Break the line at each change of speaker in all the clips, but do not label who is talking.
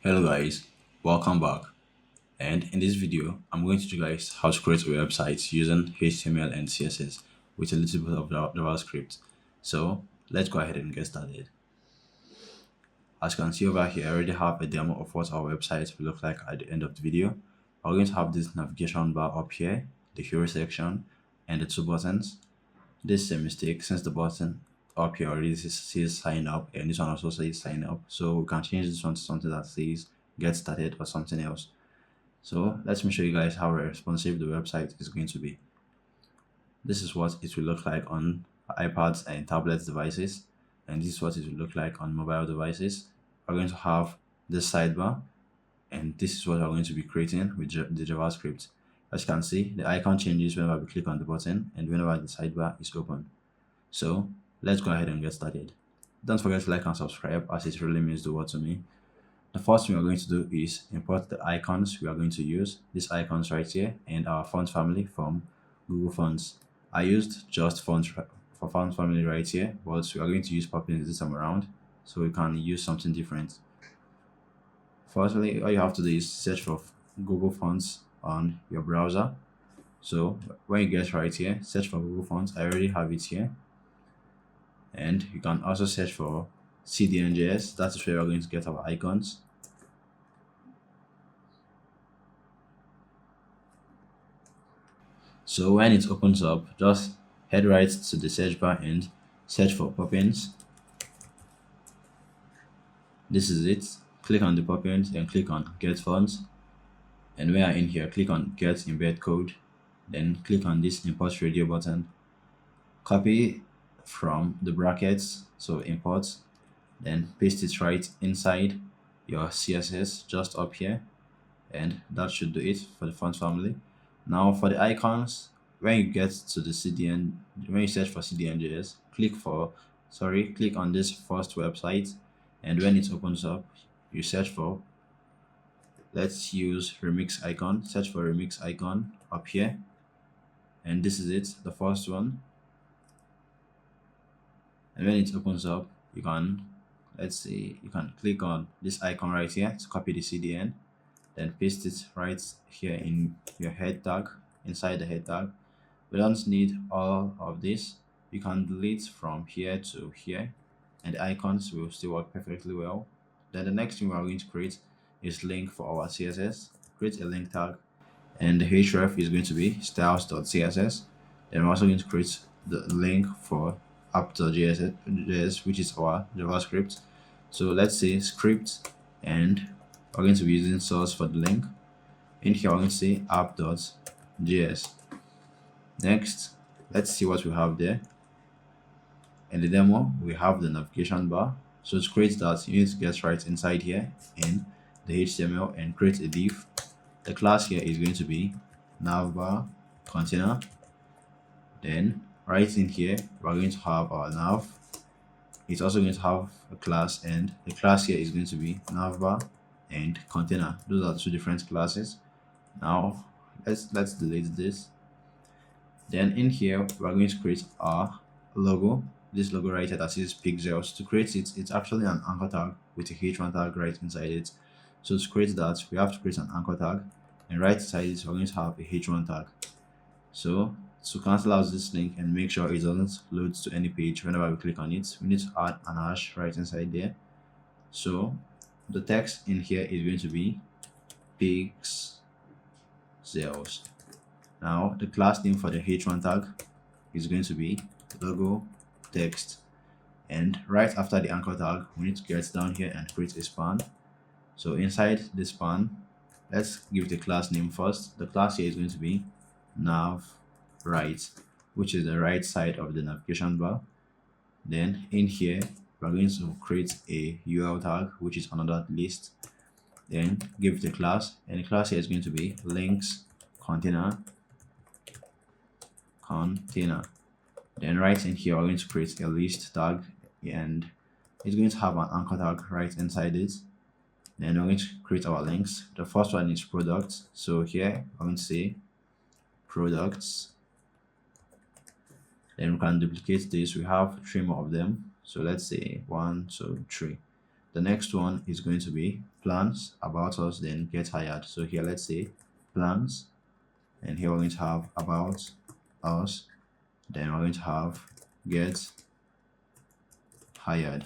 Hello guys, welcome back. And in this video, I'm going to show you guys how to create a website using HTML and CSS with a little bit of JavaScript. So let's go ahead and get started. As you can see over here, I already have a demo of what our website will look like at the end of the video. We're going to have this navigation bar up here, the hero section, and the two buttons. This is a mistake since the button up here already says sign up and this one also says sign up. So we can change this one to something that says get started or something else. So let me show you guys how responsive the website is going to be. This is what it will look like on iPads and tablet devices, and this is what it will look like on mobile devices. We're going to have this sidebar, and this is what we're going to be creating with the JavaScript. As you can see, the icon changes whenever we click on the button and whenever the sidebar is open. So let's go ahead and get started. Don't forget to like and subscribe, as it really means the world to me. The first thing we're going to do is import the icons we are going to use, these icons right here, and our font family from Google Fonts. I used just fonts for font family right here, but we are going to use Poppins this time around, so we can use something different. Firstly, all you have to do is search for Google Fonts on your browser. So when you get right here, search for Google Fonts. I already have it here. And you can also search for CDNJS. That is where we're going to get our icons. So when it opens up, just head right to the search bar and search for Poppins. This is it. Click on the Poppins and click on Get Fonts. And when you're in here, click on Get Embed Code. Then click on this Import Radio button. Copy from the brackets, so import. Then paste it right inside your CSS just up here. And that should do it for the font family. Now for the icons, when you get to the CDN, when you search for CDNJS, click on this first website, and when it opens up, you search for, let's use remix icon, search for remix icon up here, and this is it, the first one. And when it opens up, you can, you can click on this icon right here to copy the CDN, then paste it right here in your head tag, inside the head tag. We don't need all of this. You can delete from here to here, and the icons will still work perfectly well. Then the next thing we are going to create is link for our CSS. Create a link tag, and the href is going to be styles.css. Then we're also going to create the link for app.js, which is our JavaScript. So let's say script, and we're going to be using source for the link. In here, we're going to say app.js. Next, let's see what we have there. In the demo, we have the navigation bar. So to create that, you need to get right inside here in the HTML and create a div. The class here is going to be navbar container. Then right in here, we're going to have our nav. It's also going to have a class, and the class here is going to be navbar and container. Those are two different classes. Now let's delete this. Then in here, we're going to create our logo. This logo right here that says pixels. To create it, it's actually an anchor tag with a h1 tag right inside it. So to create that, we have to create an anchor tag, and right inside it, we're going to have a h1 tag. So to cancel out this link and make sure it doesn't load to any page whenever we click on it, we need to add an hash right inside there. So the text in here is going to be pixels. Now the class name for the h1 tag is going to be logo text, and right after the anchor tag, we need to get down here and create a span. So inside this span, let's give the class name first. The class here is going to be nav right, which is the right side of the navigation bar. Then in here, we're going to create a URL tag, which is another list. Then give it a class, and the class here is going to be links container. Then right in here, we're going to create a list tag, and it's going to have an anchor tag right inside it. Then we're going to create our links. The first one is products. So here I'm going to say products. Then we can duplicate this. We have three more of them. So let's say 1, 2, 3. The next one is going to be plans, about us, then get hired. So here let's say plans, and here we're going to have about us, then we're going to have get hired.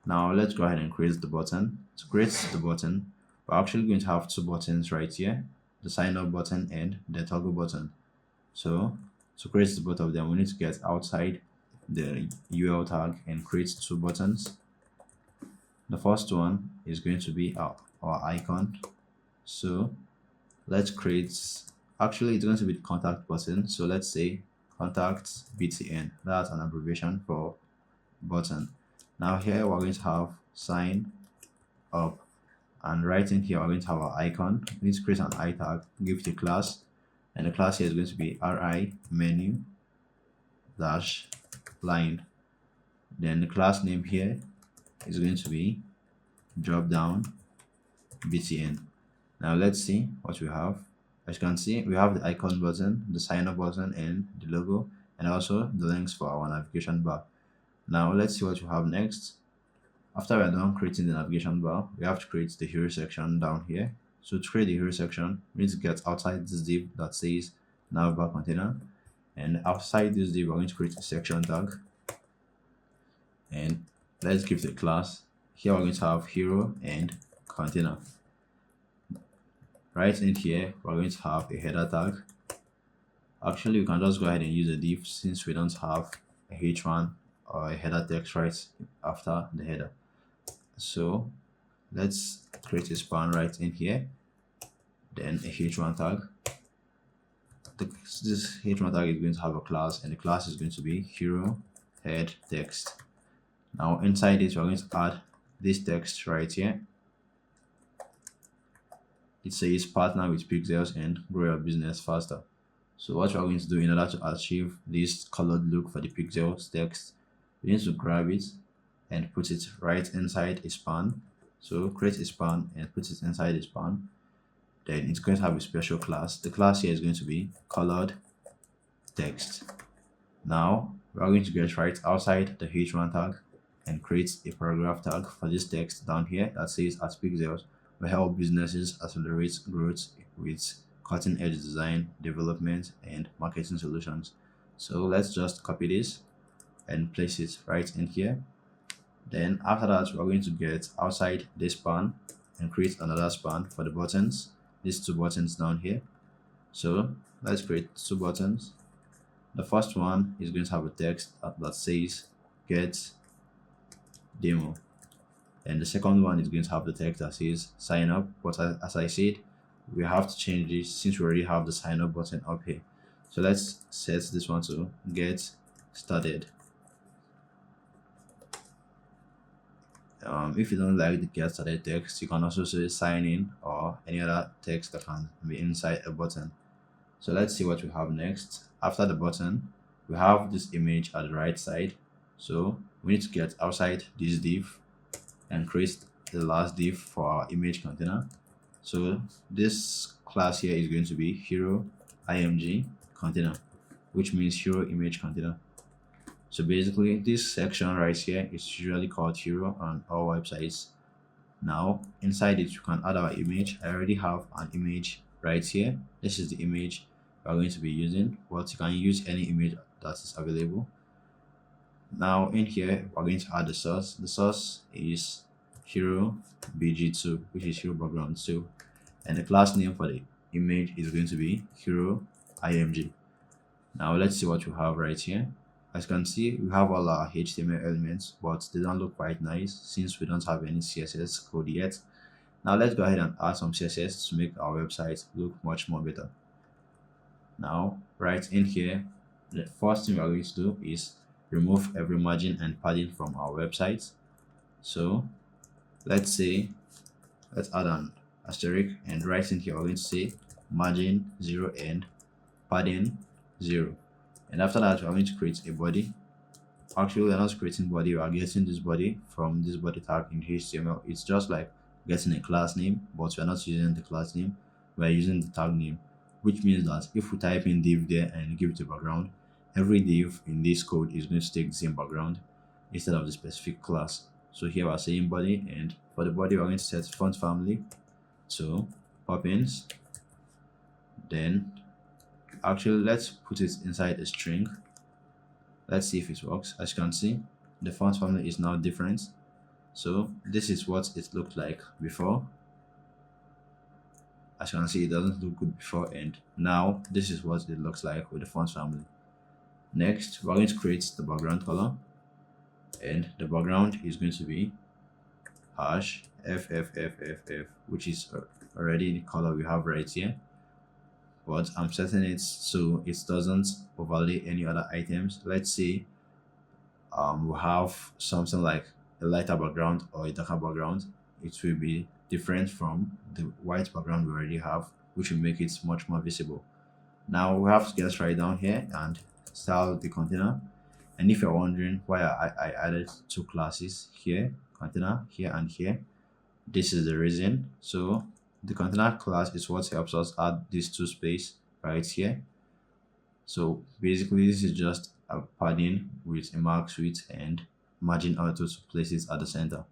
Now let's go ahead and create the button. To create the button, we're actually going to have two buttons right here, the sign up button and the toggle button. So to create the both of them, we need to get outside the UL tag and create two buttons. The first one is going to be our icon. So let's create, actually it's going to be the contact button. So let's say contact BTN. That's an abbreviation for button. Now here we're going to have sign up, and right in here we're going to have our icon. We need to create an I tag, give it a class, and the class here is going to be RI menu dash line. Then the class name here is going to be drop down BTN. Now let's see what we have. As you can see, we have the icon button, the sign up button, and the logo, and also the links for our navigation bar. Now let's see what we have next. After we're done creating the navigation bar, we have to create the hero section down here. So to create the hero section, we need to get outside this div that says navbar container, and outside this div we're going to create a section tag, and let's give it a class. Here we're going to have hero and container. Right in here we're going to have a header tag. Actually we can just go ahead and use a div since we don't have a h1 or a header text right after the header. So let's create a span right in here, then a h1 tag. This h1 tag is going to have a class, and the class is going to be hero head text. Now inside it we're going to add this text right here. It says partner with pixels and grow your business faster. So what we're going to do in order to achieve this colored look for the pixels text, we need to grab it and put it right inside a span. So create a span and put it inside a span. Then it's going to have a special class. The class here is going to be colored text. Now we are going to get right outside the h1 tag and create a paragraph tag for this text down here that says at pixels we help businesses accelerate growth with cutting edge design, development, and marketing solutions. So let's just copy this and place it right in here. Then after that we're going to get outside this span and create another span for the buttons, these two buttons down here. So let's create two buttons. The first one is going to have a text that says get demo, and the second one is going to have the text that says sign up. But as I said, we have to change this since we already have the sign up button up here. So let's set this one to get started. If you don't like the get started text, you can also say sign in or any other text that can be inside a button. So let's see what we have next. After the button, we have this image at the right side. So we need to get outside this div and create the last div for our image container. So this class here is going to be hero img container, which means hero image container. So basically this section right here is usually called hero on all websites. Now inside it you can add our image. I already have an image right here. This is the image we're going to be using, but you can use any image that is available. Now in here we're going to add the source. The source is hero bg2, which is hero background 2, and the class name for the image is going to be hero img. Now let's see what we have right here. As you can see, we have all our HTML elements, but they don't look quite nice since we don't have any CSS code yet. Now let's go ahead and add some CSS to make our website look much more better. Now right in here, the first thing we're going to do is remove every margin and padding from our website. So let's add an asterisk, and right in here we're going to say margin 0 and padding 0. And after that we're going to create a body. Actually we're not creating body, we are getting this body from this body tag in HTML. It's just like getting a class name, but we're not using the class name, we're using the tag name, which means that if we type in div there and give it a background, every div in this code is going to take the same background. instead of the specific class. So here we're saying body, and for the body we're going to set font family to Poppins. Then actually let's put it inside a string. Let's see if it works. As you can see, the font family is now different. So this is what it looked like before. As you can see, it doesn't look good before, and now this is what it looks like with the font family. Next, we're going to create the background color, and the background is going to be hash FFFFF, which is already the color we have right here, but I'm setting it so it doesn't overlay any other items. Let's say we have something like a lighter background or a darker background. It will be different from the white background we already have, which will make it much more visible. Now we have to just write down here and style the container. And if you're wondering why I added two classes here, container here and here, this is the reason. So the container class is what helps us add these two space right here. So basically this is just a padding with a max width and margin auto to place it at the center.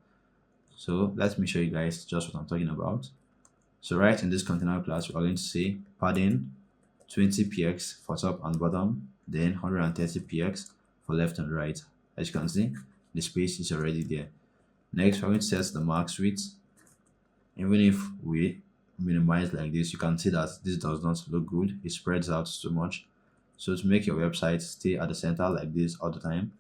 So let me show you guys just what I'm talking about. So right in this container class, we're going to say padding 20px for top and bottom, then 130px for left and right. As you can see, the space is already there. Next, we're going to set the max width. Even if we minimize like this, you can see that this does not look good. It spreads out too much. So to make your website stay at the center like this all the time,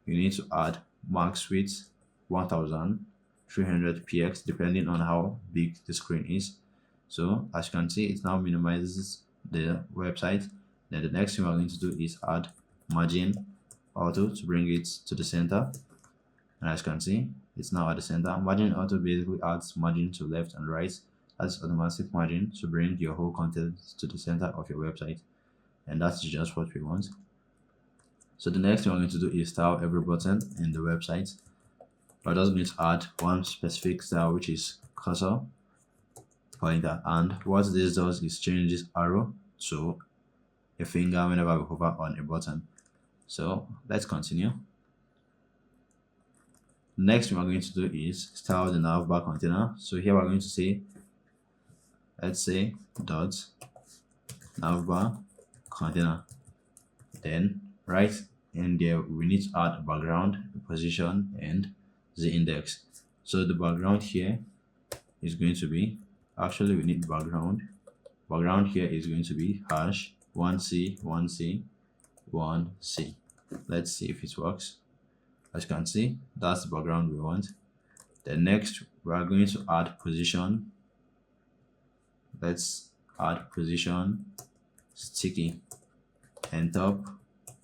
you need to add max width 1300px depending on how big the screen is. So as you can see, it now minimizes the website. Then the next thing we're going to do is add margin auto to bring it to the center. And as you can see, it's now at the center. Margin auto basically adds margin to left and right. That's automatic margin to bring your whole content to the center of your website. And that's just what we want. So the next thing we're going to do is style every button in the website. We're just going to add one specific style, which is cursor pointer. And what this does is change this arrow to a finger whenever we hover on a button. So let's continue. Next thing we're going to do is style the navbar container. So here we're going to say, let's say dot navbar container. Then right in there we need to add a background, a position, and the index. So the background here is going to be, actually we need background here is going to be hash 1c 1c 1c. Let's see if it works. As you can see, that's the background we want. Then next we are going to add position. Let's add position sticky, and top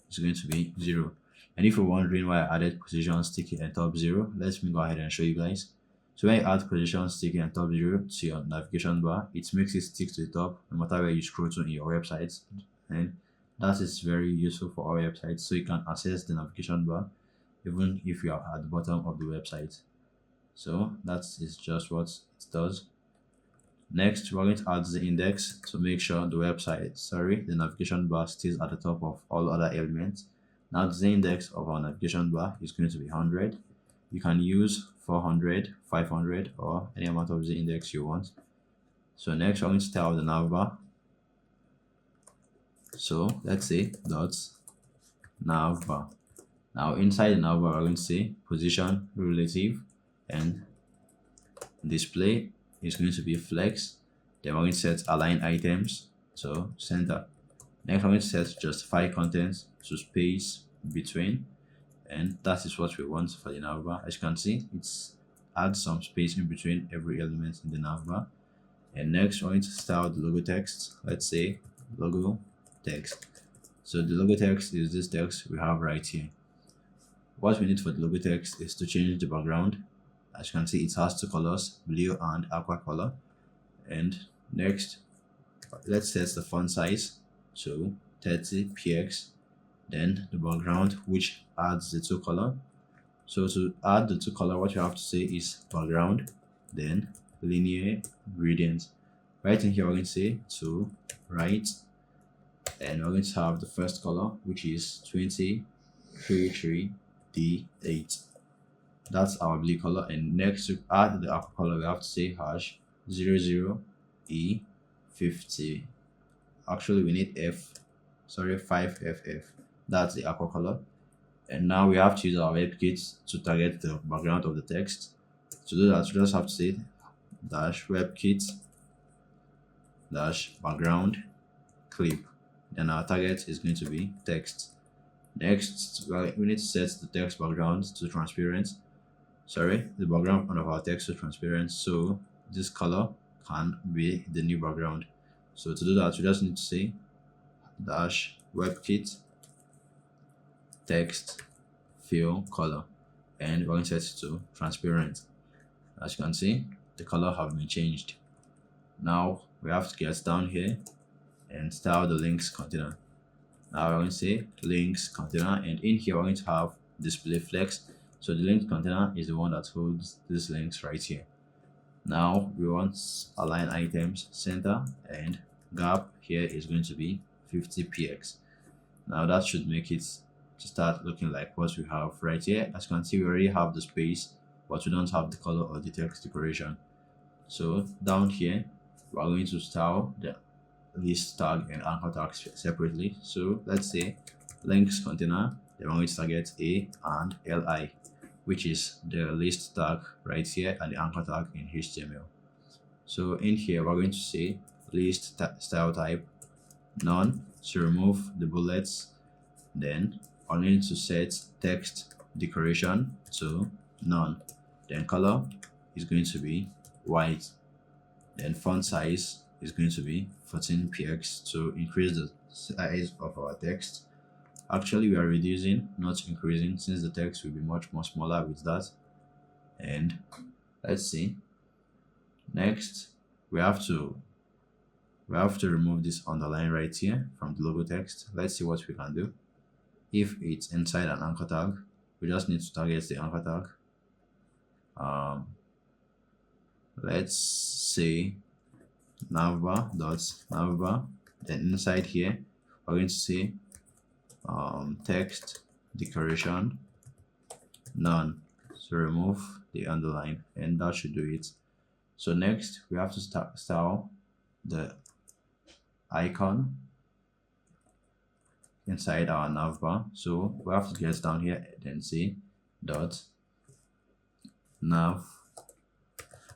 is going to be 0. And if you're wondering why I added position sticky and top 0, let me go ahead and show you guys. So when you add position sticky and top 0 to your navigation bar, it makes it stick to the top no matter where you scroll to in your website. And that is very useful for our website, so you can access the navigation bar even if you are at the bottom of the website. So that is just what it does. Next, we're going to add the index to make sure the navigation bar stays at the top of all other elements. Now the index of our navigation bar is going to be 100. You can use 400, 500, or any amount of the index you want. So next, we're going to style the navbar. So let's say dot navbar. Now inside the navbar, we're going to say position relative, and display is going to be flex. Then we're going to set align items to center. Next we're going to set justify content to space between, and that is what we want for the navbar. As you can see, it's adds some space in between every element in the navbar. And next we're going to style the logo text. Let's say logo text. So the logo text is this text we have right here. What we need for the logo text is to change the background. As you can see, it has two colors, blue and aqua color. And next, let's set the font size to 30px. Then the background, which adds the two color. So to add the two color, what you have to say is background, then linear gradient. Right in here, we're going to say to right, and we're going to have the first color, which is 2033 D8. That's our blue color. And next to add the aqua color, we have to say hash 00E50. Actually, we need 5FF. That's the aqua color. And now we have to use our WebKit to target the background of the text. To do that, we just have to say dash WebKit dash background clip. Then our target is going to be text. Next, we need to set the text background to transparent. The background of our text to transparent, so this color can be the new background. So to do that, we just need to say dash WebKit text fill color, and we're going to set it to transparent. As you can see, the color have been changed. Now we have to get down here and style the links container. Now we're going to say links container, and in here we're going to have display flex. So the link container is the one that holds these links right here. Now we want align items center, and gap here is going to be 50px. Now that should make it to start looking like what we have right here. As you can see, we already have the space, but we don't have the color or the text decoration. So down here, we are going to style the list tag and anchor tag separately. So let's say links container, then we're going to target A and LI, which is the list tag right here and the anchor tag in HTML. So in here, we're going to say list style type none to remove the bullets. Then I'm going to set text decoration to none. Then color is going to be white. Then font size is going to be 14px to increase the size of our text. Actually, we are reducing, not increasing, since the text will be much more smaller with that. And let's see. Next, we have to remove this underline right here from the logo text. Let's see what we can do. If it's inside an anchor tag, we just need to target the anchor tag. Let's say navbar. Then inside here, we're going to say text decoration none, so remove the underline, and that should do it. So next, we have to style the icon inside our navbar. So we have to get down here and say dot nav.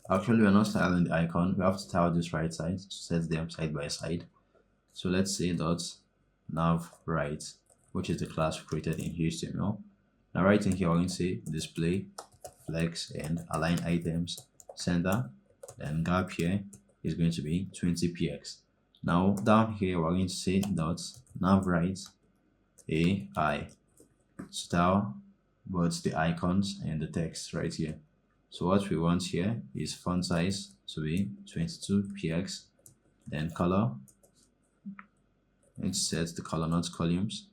Actually, we're not styling the icon. We have to style this right side to set them side by side. So let's say dot nav right, which is the class we created in HTML. Now right in here, we're going to say display flex and align items center. Then gap here is going to be 20px. Now down here, we're going to say dot nav right AI, style both the icons and the text right here. So what we want here is font size to be 22px. Then color, it sets the color, not columns.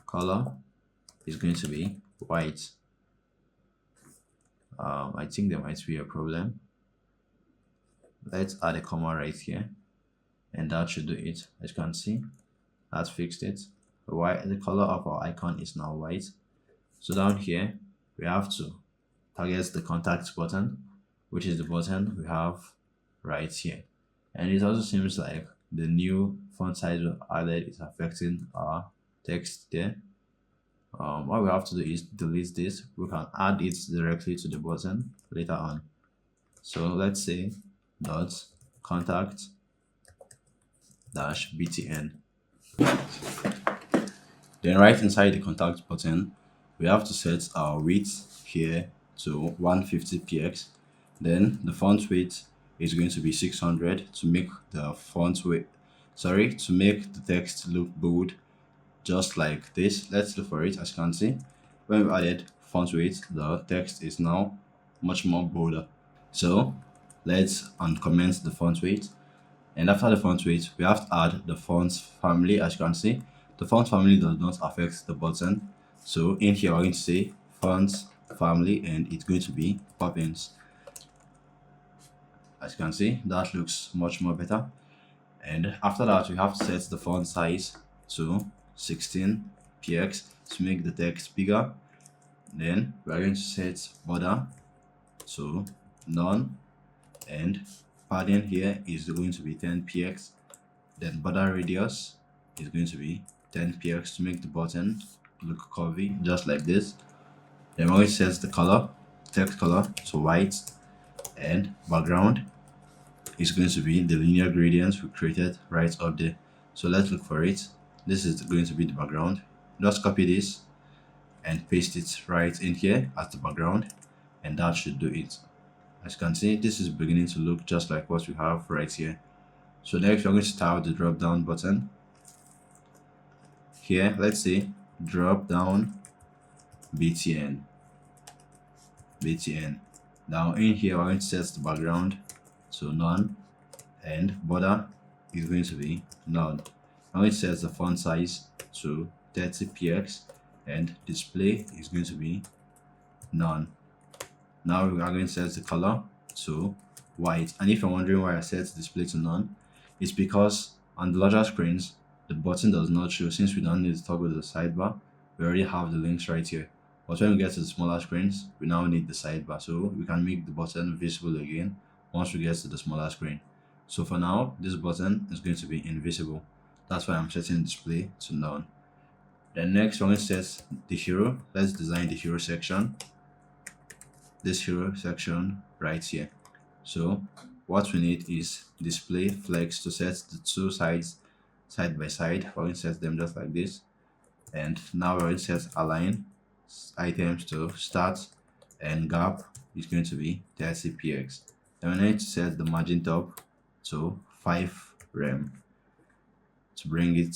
Color is going to be white. I think there might be a problem. Let's add a comma right here, and that should do it. As you can see, that's fixed it. The color of our icon is now white. So down here, we have to target the contact button, which is the button we have right here. And it also seems like the new font size we added is affecting our text there. What we have to do is delete this. We can add it directly to the button later on. So let's say dot contact dash btn. Then right inside the contact button, we have to set our width here to 150px. Then the font weight is going to be 600 to make the font weight, to make the text look bold, just like this. Let's look for it. As you can see, when we added font weight, the text is now much more bolder. So let's uncomment the font weight, and after the font weight, we have to add the font family. As you can see, the font family does not affect the button. So in here, we're going to say font family, and it's going to be Poppins. As you can see, that looks much more better. And after that, we have to set the font size to 16px. to make the text bigger. Then we are going to set border to none, and padding here is going to be 10 px. Then border radius is going to be 10 px to make the button look curvy, just like this. Then we're going to set the color, text color to white, and background is going to be the linear gradients we created right up there. So let's look for it. This is going to be the background. Just copy this and paste it right in here as the background, and that should do it. As you can see, this is beginning to look just like what we have right here. So next we're going to style the drop down button. Here, let's say drop down btn. Now in here we're going to set the background to none, and border is going to be none. I'm going to set the font size to 30 px, and display is going to be none. Now we are going to set the color to white. And if you're wondering why I set display to none, it's because on the larger screens the button does not show. Since we don't need to toggle the sidebar, we already have the links right here. But when we get to the smaller screens, we now need the sidebar, so we can make the button visible again once we get to the smaller screen. So for now, this button is going to be invisible. That's why I'm setting display to none. Then next we're going to set the hero. Let's design the hero section. This hero section right here. So what we need is display flex to set the two sides side by side. We're going to set them just like this. And now we're going to set align items to start, and gap is going to be 30 px. Then we need to set the margin top to 5 rem to bring it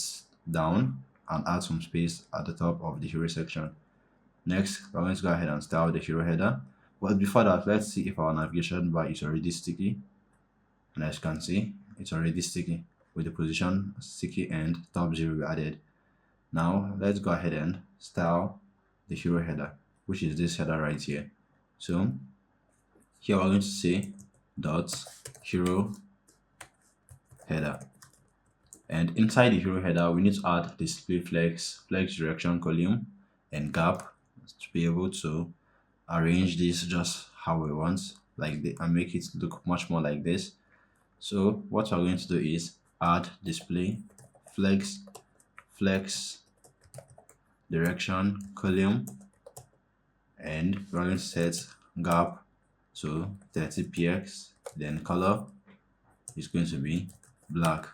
down and add some space at the top of the hero section. Next, we're going to go ahead and style the hero header. But before that, let's see if our navigation bar is already sticky. And as you can see, it's already sticky with the position sticky and top 0 we added. Now let's go ahead and style the hero header, which is this header right here. So here we're going to say dot hero header, and inside the hero header we need to add display flex direction column and gap to be able to arrange this just how we want, like and make it look much more like this. So what we're going to do is add display flex direction column, and we're going to set gap to 30 px. Then color is going to be black.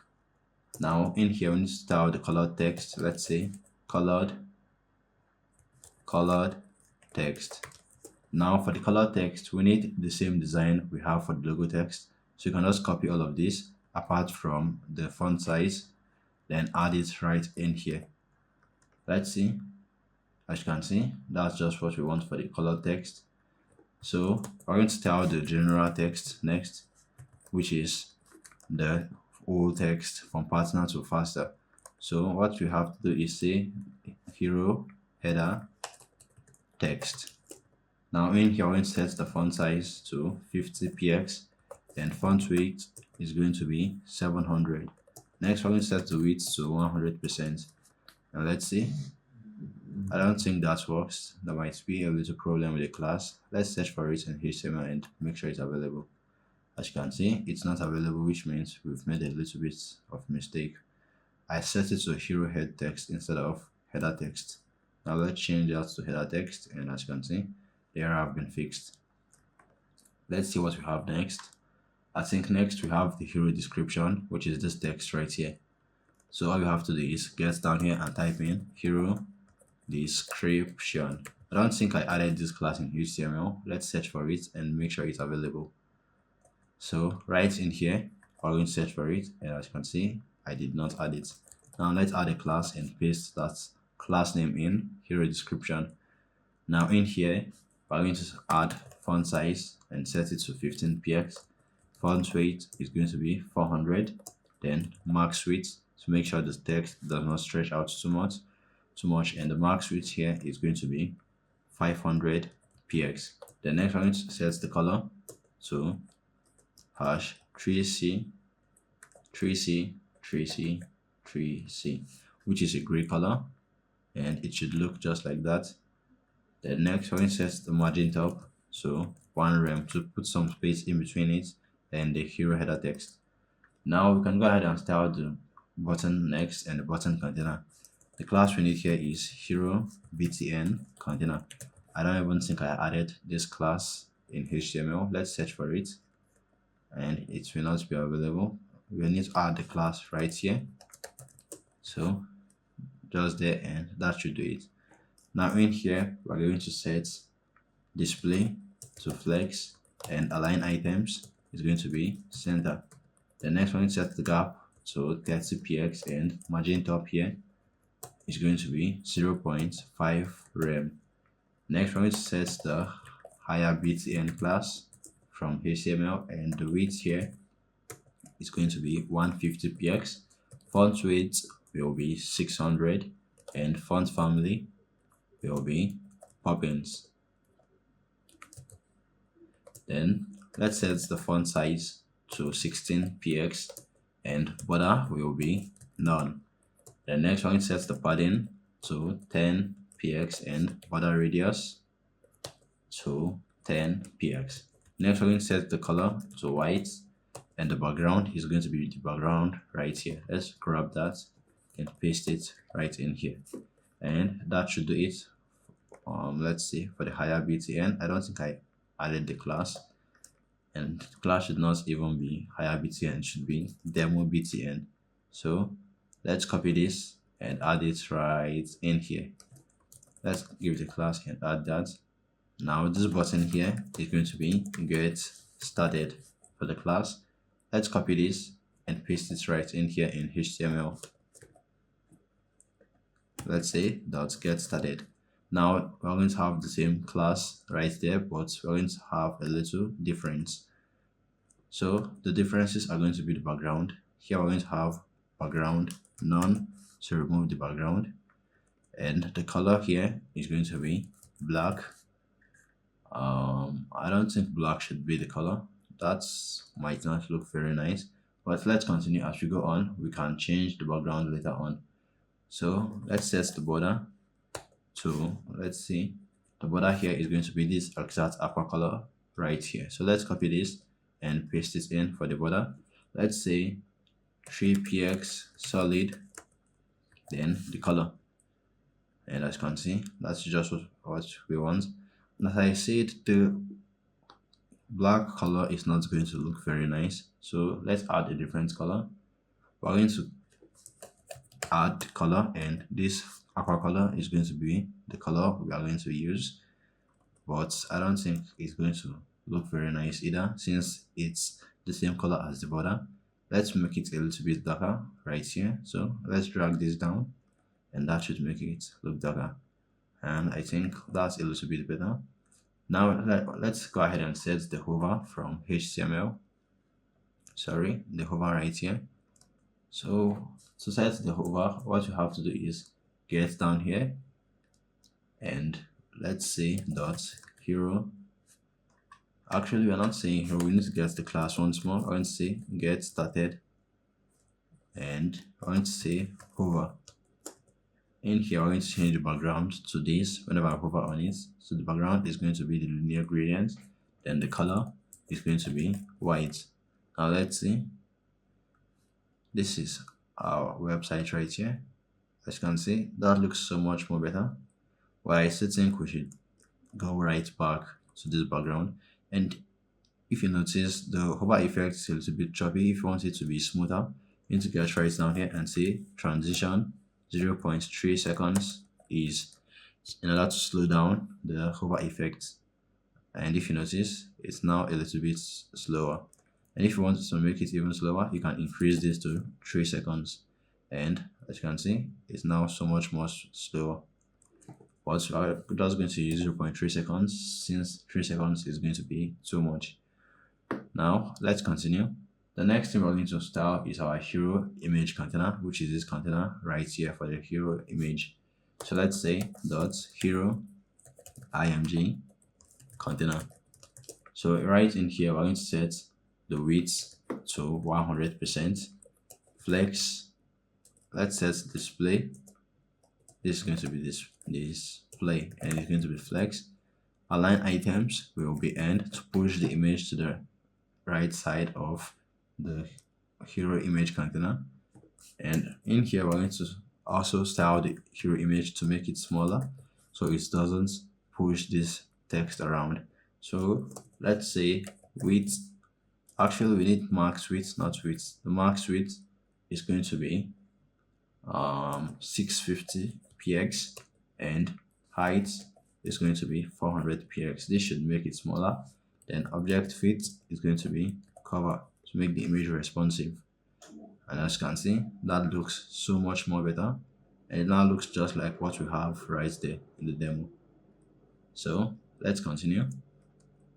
Now in here we need to style the colored text. Let's say colored text. Now for the color text, we need the same design we have for the logo text. So you can just copy all of this apart from the font size, then add it right in here. Let's see. As you can see, that's just what we want for the color text. So we're going to style the general text next, which is the whole text from partner to faster. So what we have to do is say hero header text. Now in here we're going to set the font size to 50 px, then font weight is going to be 700. Next we're going to set the width to 100%. Now let's see. I don't think that works. There might be a little problem with the class. Let's search for it in HTML and make sure it's available. As you can see, it's not available, which means we've made a little bit of mistake. I set it to hero head text instead of header text. Now let's change that to header text, and as you can see, the error have been fixed. Let's see what we have next. I think next we have the hero description, which is this text right here. So all you have to do is get down here and type in hero description. I don't think I added this class in HTML. Let's search for it and make sure it's available. So right in here, we're going to search for it, and as you can see, I did not add it. Now let's add a class and paste that class name in hero description. Now in here, we're going to add font size and set it to 15 px. Font weight is going to be 400. Then max width to make sure the text does not stretch out too much, and the max width here is going to be 500 px. The next one is set the color to hash 3c, which is a gray color. and it should look just like that. Then next we're going to set the margin top so 1 rem to put some space in between it and the hero header text. Now we can go ahead and style the button next and the button container. The class we need here is hero btn container. I don't even think I added this class in HTML. Let's search for it and it will not be available. We need to add the class right here. So just there, and that should do it. Now in here we're going to set display to flex and align items is going to be center. The next one, set the gap to 30px and margin top here is going to be 0.5 rem. Next one, set the higher btn class from HTML and the width here is going to be 150px. Font weight will be 600 and font family will be Poppins. Then let's set the font size to 16px and border will be none. The next one sets the padding to 10px and border radius to 10px. Next one set the color to white and the background is going to be the background right here. Let's grab that and paste it right in here, and that should do it. Let's see, for the higher btn, I don't think I added the class, and the class should not even be higher btn, it should be demo btn. So let's copy this and add it right in here. Let's give it a class and add that. Now this button here is going to be get started for the class. Let's copy this and paste it right in here in HTML. Let's say dot get started. Now we're going to have the same class right there, but we're going to have a little difference. So the differences are going to be the background. Here we're going to have background none to remove the background, and the color here is going to be black. I don't think black should be the color. That might not look very nice, but let's continue. As we go on, we can change the background later on. So let's set the border to, let's see, the border here is going to be this exact aqua color right here. So let's copy this and paste it in for the border. Let's say 3px solid, then the color, and as you can see, that's just what we want. And as I said, the black color is not going to look very nice, so let's add a different color. We're going to add color, and this aqua color is going to be the color we are going to use, but I don't think it's going to look very nice either, since it's the same color as the border. Let's make it a little bit darker right here. So let's drag this down, and that should make it look darker, and I think that's a little bit better. Now let's go ahead and set the hover from HTML. Sorry, the hover right here. So to set the hover, what you have to do is get down here, and let's say dot hero. Actually, we're not saying hero, we need to get the class once more. I'm going to say get started, and I'm going to say hover. In here, we're going to change the background to this whenever I hover on it. So the background is going to be the linear gradient, then the color is going to be white. Now let's see. This is our website right here. As you can see, that looks so much more better. But I still think we should go right back to this background. And if you notice, the hover effect is a little bit choppy. If you want it to be smoother, you need to get right down here and say transition 0.3 seconds is in order to slow down the hover effect. And if you notice, it's now a little bit slower. And if you want to make it even slower, you can increase this to 3 seconds. And as you can see, it's now so much more slower. But we're just going to use 0.3 seconds, since 3 seconds is going to be too much. Now let's continue. The next thing we're going to style is our hero image container, which is this container right here for the hero image. So let's say dot hero img container. So right in here, we're going to set the width to 100%. Flex, let's set display This is going to be this display, and it's going to be flex. Align items will be end to push the image to the right side of the hero image container. And in here, we're going to also style the hero image to make it smaller so it doesn't push this text around. So let's say width, actually we need max width, not width. The max width is going to be 650 px, and height is going to be 400 px. This should make it smaller. Then object fit is going to be cover to make the image responsive. And as you can see, that looks so much more better, and it now looks just like what we have right there in the demo. So let's continue.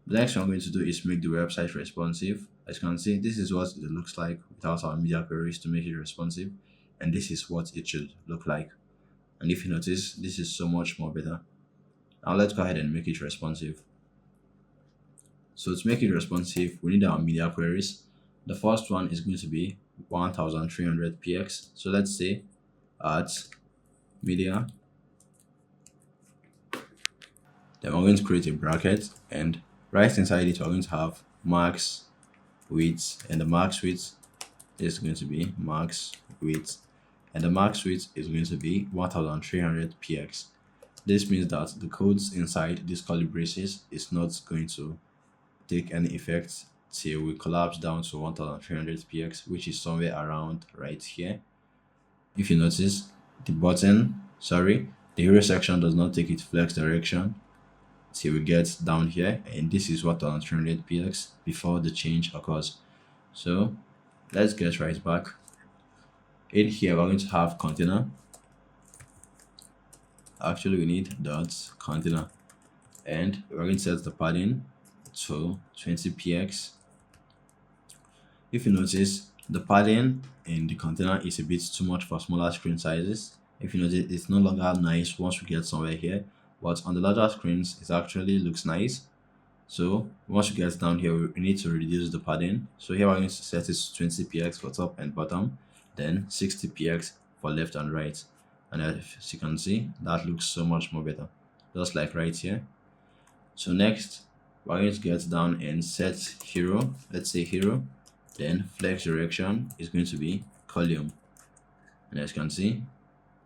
The next one I'm going to do is make the website responsive. As you can see, this is what it looks like without our media queries to make it responsive, and this is what it should look like. And if you notice, this is so much more better. Now let's go ahead and make it responsive. So to make it responsive, we need our media queries. The first one is going to be 1300 px. So let's say at media, then we're going to create a bracket, and right inside it we're going to have max width, and the max width is going to be max width, and the max width is going to be 1300 px. This means that the codes inside these curly braces is not going to take any effect till we collapse down to 1300 px, which is somewhere around right here. If you notice, the hero section does not take its flex direction till we get down here, and this is 1300 px before the change occurs. So let's get right back. In here we're going to have container. Actually we need dot container, and we're going to set the padding to 20 px. If you notice, the padding in the container is a bit too much for smaller screen sizes. If you notice, it's no longer nice once we get somewhere here, but on the larger screens it actually looks nice. So once you get down here, we need to reduce the padding. So here we're going to set it to 20 px for top and bottom, then 60 px for left and right. And as you can see, that looks so much more better, just like right here. So next, we're going to get down and set hero. Let's say hero, then flex direction is going to be column. And as you can see,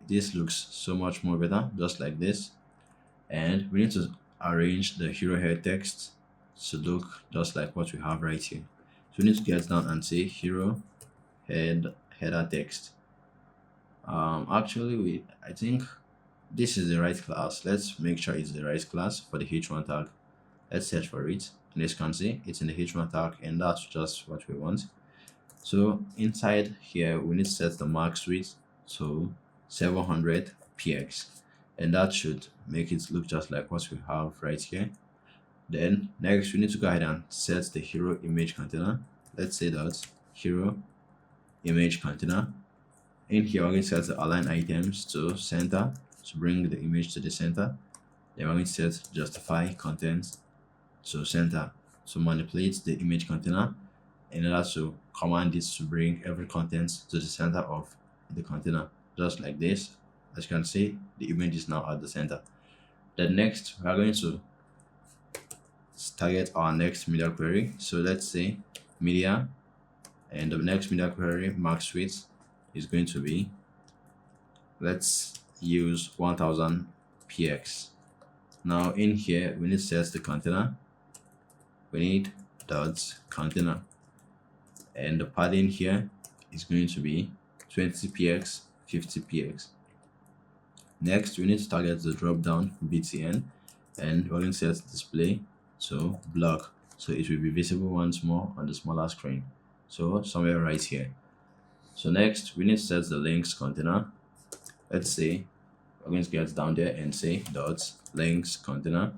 this looks so much more better, just like this. And we need to arrange the hero head text to look just like what we have right here. So we need to get down and say hero header text. Actually, I think this is the right class. Let's make sure it's the right class for the h1 tag. Let's search for it, and as you can see, it's in the h1 tag, and that's just what we want. So inside here, we need to set the max width to 700 px, and that should make it look just like what we have right here. Then next, we need to go ahead and set the hero image container. Let's say that hero image container. In here, we're going to set the align items to center to bring the image to the center. Then we're going to set justify content to center to manipulate the image container in order to command it to bring every content to the center of the container, just like this. As you can see, the image is now at the center. Then next, we are going to target our next media query. So let's say media, and the next media query max width is going to be, let's use 1000 px. Now in here, we need to set the container. We need dot container, and the padding here is going to be 20 px, 50 px. Next, we need to target the drop down btn, and we're going to set display to block, so it will be visible once more on the smaller screen, so somewhere right here. So next, we need to set the links container. Let's say we're going to get down there and say dot links container.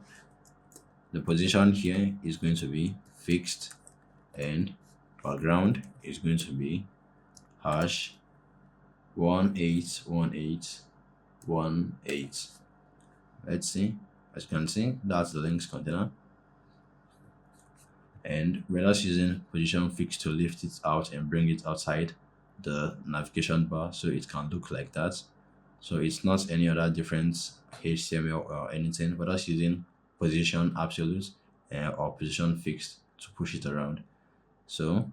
The position here is going to be fixed, and background is going to be hash 181818. Let's see, as you can see, that's the links container, and we're just using position fixed to lift it out and bring it outside the navigation bar so it can look like that. So it's not any other different HTML or anything, but just using position absolute or position fixed to push it around. So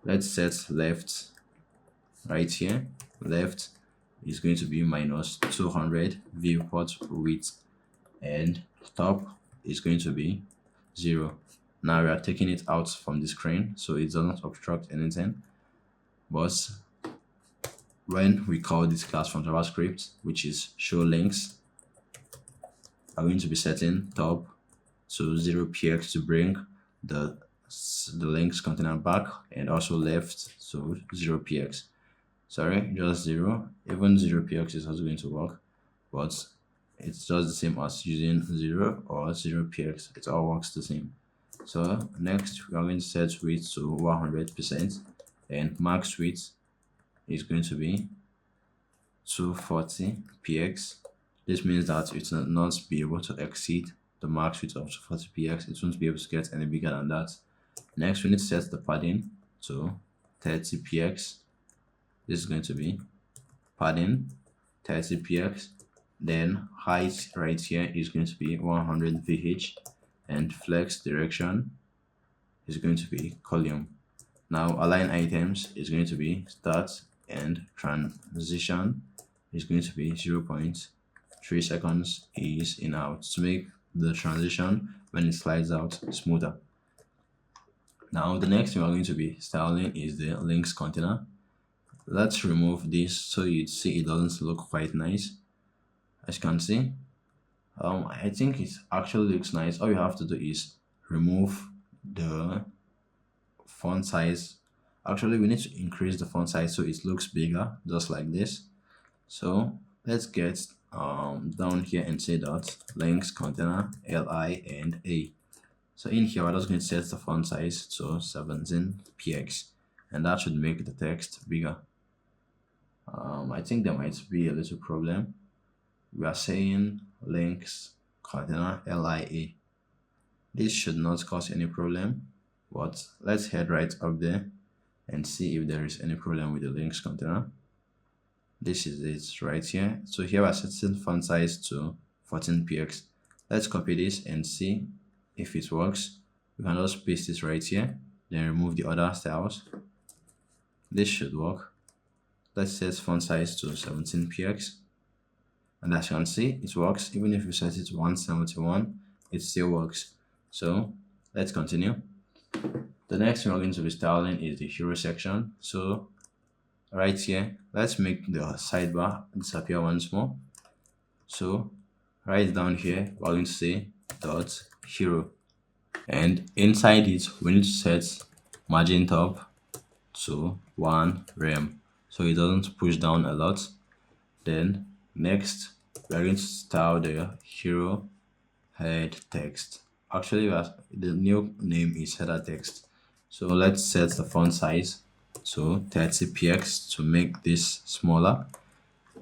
let's set left right here. Left is going to be minus 200 viewport width, and top is going to be 0. Now we are taking it out from the screen so it doesn't obstruct anything. But when we call this class from JavaScript, which is show links, I'm going to be setting top to 0px to bring the links container back, and also left to 0px. Sorry, just 0. Even 0px is also going to work, but it's just the same as using 0 or 0px. It all works the same. So next we are going to set width to 100%, and max width is going to be 240px. This means that it will not be able to exceed the max width of 240px. It won't be able to get any bigger than that. Next, we need to set the padding to 30px. This is going to be padding 30px. Then height right here is going to be 100 vh, and flex direction is going to be column. Now align items is going to be start, and transition is going to be 0.3 seconds is in out to make the transition when it slides out smoother. Now the next thing we're going to be styling is the links container. Let's remove this so you see it doesn't look quite nice. As you can see, I think it actually looks nice. All you have to do is remove the font size. Actually, we need to increase the font size so it looks bigger, just like this. So let's get down here and say that links container li and a. So in here, we're just going to set the font size to 17px, and that should make the text bigger. I think there might be a little problem. We are saying links container lia. This should not cause any problem, but let's head right up there and see if there is any problem with the links container. This is it right here. So here we're setting font size to 14px. Let's copy this and see if it works. We can just paste this right here, then remove the other styles. This should work. Let's set font size to 17px, and as you can see, it works. Even if you set it to 171, it still works. So let's continue. The next thing we're going to be styling is the hero section. So right here, let's make the sidebar disappear once more. So right down here, we're going to say dot hero, and inside it we need to set margin top to 1 rem so it doesn't push down a lot. Then next, we are going to style the hero head text. Actually, the new name is header text. So let's set the font size to 30px to make this smaller.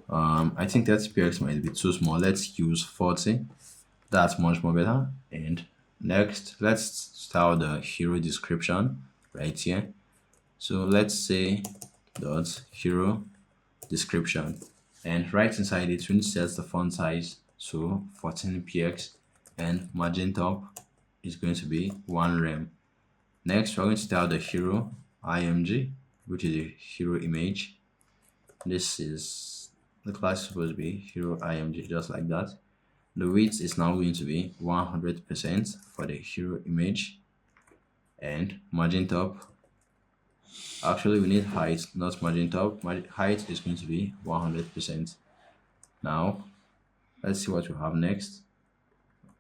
I think 30px might be too small. Let's use 40. That's much more better. And next, let's style the hero description right here. So let's say dot hero description, and right inside it we need to set the font size to 14px, and margin top is going to be 1 rem. Next, we're going to style the hero img, which is a hero image. This is the class supposed to be hero img, just like that. The width is now going to be 100% for the hero image, and margin top, actually we need height, not margin top. Height is going to be 100%. Now let's see what we have next.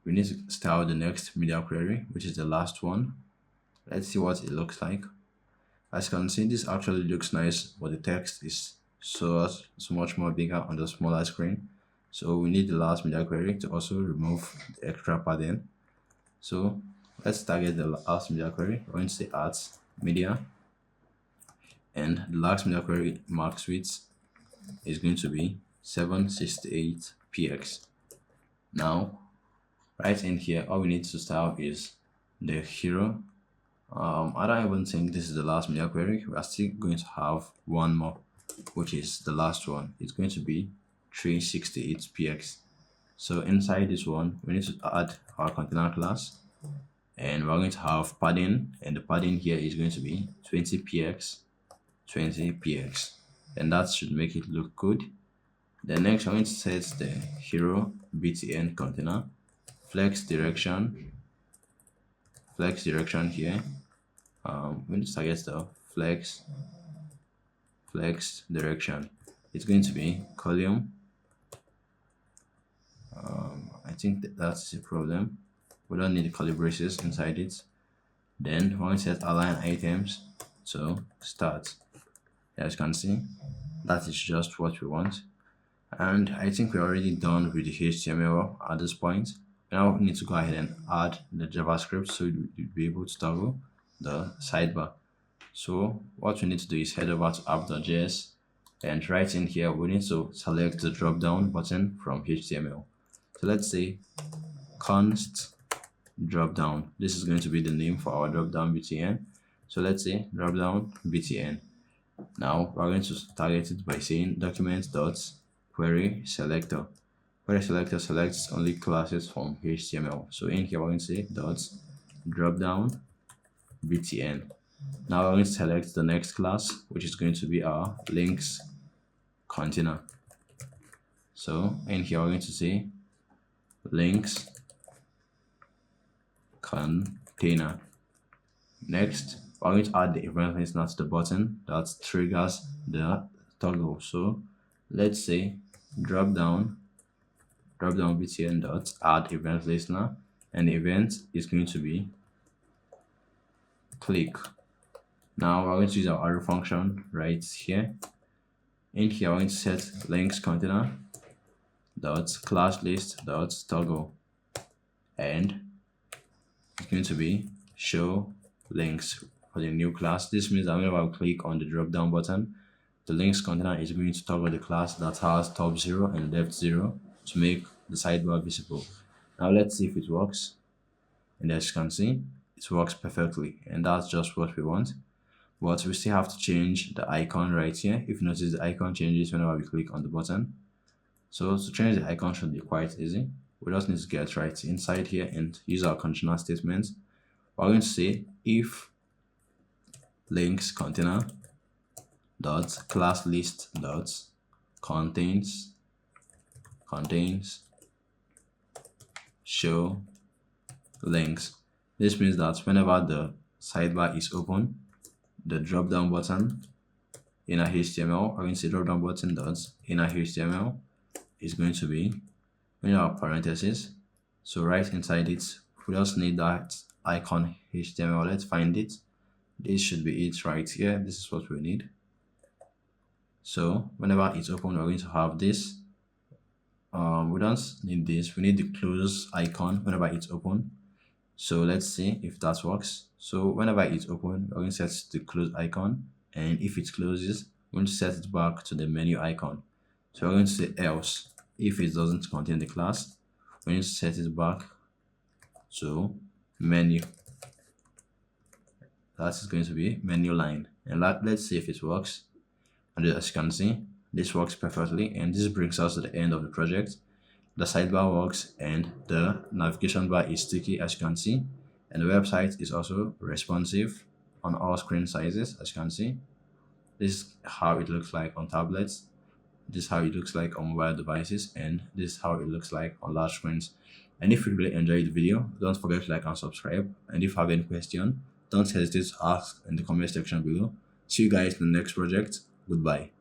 We need to style the next media query, which is the last one. Let's see what it looks like. As you can see, this actually looks nice, but the text is so much more bigger on the smaller screen. So we need the last media query to also remove the extra padding. So let's target the last media query. We're going to say add media, and the last media query max width is going to be 768px. Now right in here, all we need to style is the hero. I don't even think this is the last media query. We are still going to have one more, which is the last one. It's going to be 368px. So inside this one, we need to add our container class, and we're going to have padding, and the padding here is going to be 20px, 20px, and that should make it look good. Then next, I'm going to set the hero btn container flex direction here. We need to target the flex direction. It's going to be column. I think that's a problem. We don't need the curly braces inside it. Then we're going to set align items to start. As you can see, that is just what we want. And I think we're already done with the HTML at this point. Now we need to go ahead and add the JavaScript so you'll be able to toggle the sidebar. So what we need to do is head over to app.js, and right in here we need to select the drop down button from HTML. So let's say const drop down. This is going to be the name for our drop down btn. So let's say drop down btn. Now we're going to target it by saying document.query selector. Query selector selects only classes from HTML. So in here we're going to say drop down btn. Now we're going to select the next class, which is going to be our links container. So in here we're going to say links container. Next, we're going to add the event listener to the button that triggers the toggle. So let's say drop down btn dot add event listener, and the event is going to be click. Now we're going to use our arrow function right here. In here we're going to set links container dot class list dot toggle, and it's going to be show links for the new class. This means that whenever I click on the drop down button, the links container is going to toggle the class that has top 0 and left 0 to make the sidebar visible. Now let's see if it works, and as you can see, it works perfectly, and that's just what we want. But we still have to change the icon right here. If you notice, the icon changes whenever we click on the button. So to change the icon should be quite easy. We just need to get right inside here and use our conditional statement. We're going to say if links container dot class list dot contains show links. This means that whenever the sidebar is open, the drop down button inner HTML, we're going to say drop down button dot inner HTML is going to be in our parentheses. So right inside it, we just need that icon HTML. Let's find it. This should be it right here. This is what we need. So whenever it's open, we're going to have this. We don't need this. We need the close icon whenever it's open. So let's see if that works. So whenever it's open, we're going to set the close icon, and if it closes, we're going to set it back to the menu icon. So we're going to say else. If it doesn't contain the class, we need to set it back to menu. That is going to be menu line, and let's see if it works. And as you can see, this works perfectly, and this brings us to the end of the project. The sidebar works, and the navigation bar is sticky, as you can see, and the website is also responsive on all screen sizes, as you can see. This is how it looks like on tablets, this is how it looks like on mobile devices, and this is how it looks like on large screens. And if you really enjoyed the video, don't forget to like and subscribe, and if you have any question, don't hesitate to ask in the comment section below. See you guys in the next project. Goodbye.